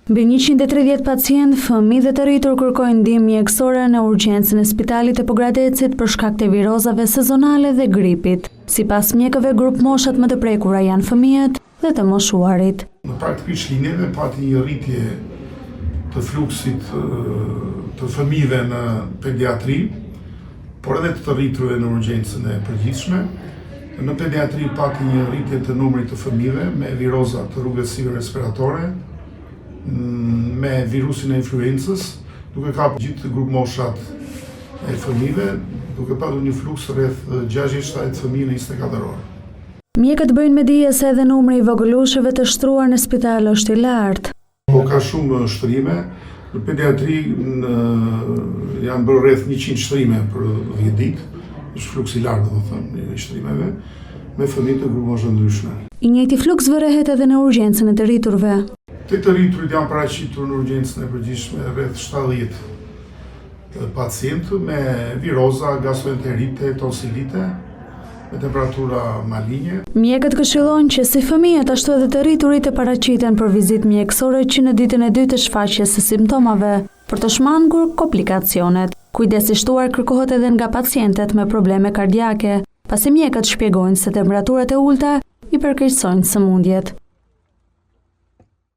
Mbi 130 pacient, fëmijë dhe të rritur kërkojnë ndihmë mjekësore në urgjencën e Spitalit të Pogradecit për shkak të virozave sezonale dhe gripit. Sipas mjekëve, grup moshat më të prekura janë fëmijët dhe të moshuarit. Në praktikisht linjeve pati një rritje të fluksit të fëmijëve në pediatri, por edhe të rriturve në urgjencën e përgjithshme. Në pediatri pati një rritje të numrit të fëmijëve me viroza të rrugës respiratore, me virusin e influencës, duke kapur gjithë grup moshat e fëmijëve, duke patur një fluks rreth 67 fëmijë në 24 orë. Mjekët bëjnë me dije se edhe numri i vogëlushëve të shtruar në spital është i lartë. Po ka shumë shtrime. Në pediatri janë bërë rreth 100 shtrime për 10 ditë. Është fluks i lartë, domethënë, i shtrimeve, me fëmijë të grup mosha ndryshme. I njëjti fluks vërehet edhe në urgjencën e të rriturve. Të rriturit janë paraqitur në urgjencën e përgjithshme rreth 70 pacientë me viroza, gastroenterite, tonsilite, me temperatura malinje. Mjekët këshillojnë që si fëmijët ashtu edhe të rriturit të paraqiten për vizitë mjekësore që në ditën e dytë të shfaqjes së simptomave, për të shmangur komplikacionet. Kujdesi i shtuar kërkohet edhe nga pacientët me probleme kardiake, pasi mjekët shpjegojnë se temperaturat e ulta i përkeqësojnë sëmundjet.